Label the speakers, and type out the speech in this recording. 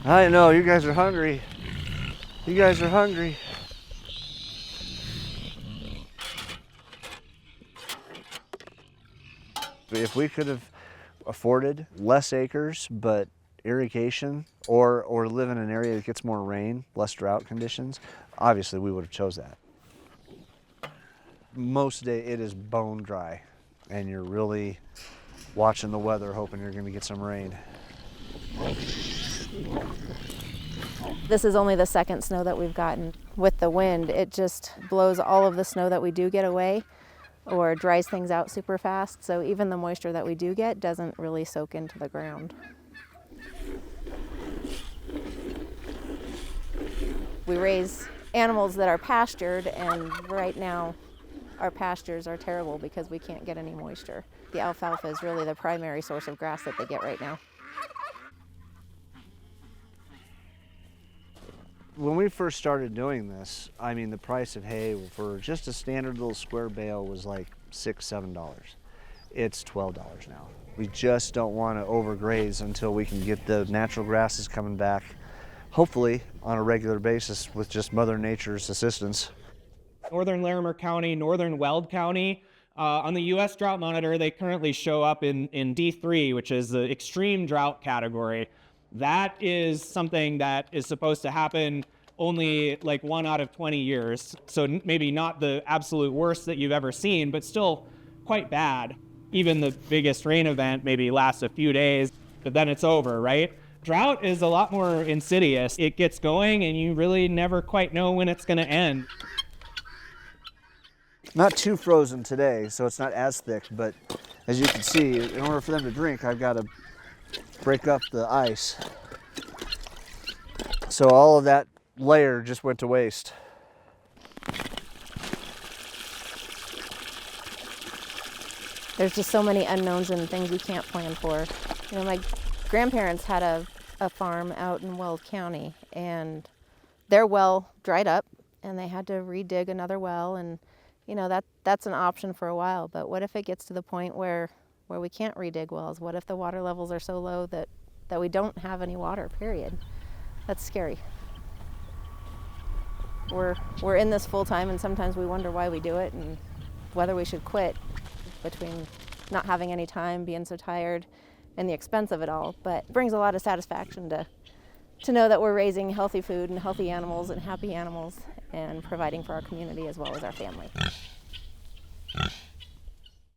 Speaker 1: I know, you guys are hungry. You guys are hungry. If we could have afforded less acres, but irrigation, or live in an area that gets more rain, less drought conditions, obviously we would have chose that. Most day it is bone dry, and you're really watching the weather, hoping you're going to get some rain.
Speaker 2: This is only the second snow that we've gotten. With the wind, it just blows all of the snow that we do get away or dries things out super fast. So even the moisture that we do get doesn't really soak into the ground. We raise animals that are pastured, and right now our pastures are terrible because we can't get any moisture. The alfalfa is really the primary source of grass that they get right now.
Speaker 1: When we first started doing this, I mean, the price of hay for just a standard little square bale was like $6, $7. It's $12 now. We just don't want to overgraze until we can get the natural grasses coming back, hopefully on a regular basis with just Mother Nature's assistance.
Speaker 3: Northern Larimer County, Northern Weld County. On the U.S. Drought Monitor, they currently show up in D3, which is the extreme drought category. That is something that is supposed to happen only like 1 out of 20 years. So maybe not the absolute worst that you've ever seen, but still quite bad. Even the biggest rain event maybe lasts a few days, but then it's over, right? Drought is a lot more insidious. It gets going and you really never quite know when it's going to end.
Speaker 1: Not too frozen today, so it's not as thick, but as you can see, in order for them to drink, I've got to break up the ice. So all of that layer just went to waste.
Speaker 2: There's just so many unknowns and things we can't plan for. You know, my grandparents had a farm out in Weld County, and their well dried up and they had to redig another well, and you know, that's an option for a while. But what if it gets to the point where we can't redig wells? What if the water levels are so low that we don't have any water, period? That's scary. We're in this full time, and sometimes we wonder why we do it and whether we should quit, between not having any time, being so tired, and the expense of it all. But it brings a lot of satisfaction to know that we're raising healthy food and healthy animals and happy animals and providing for our community as well as our family.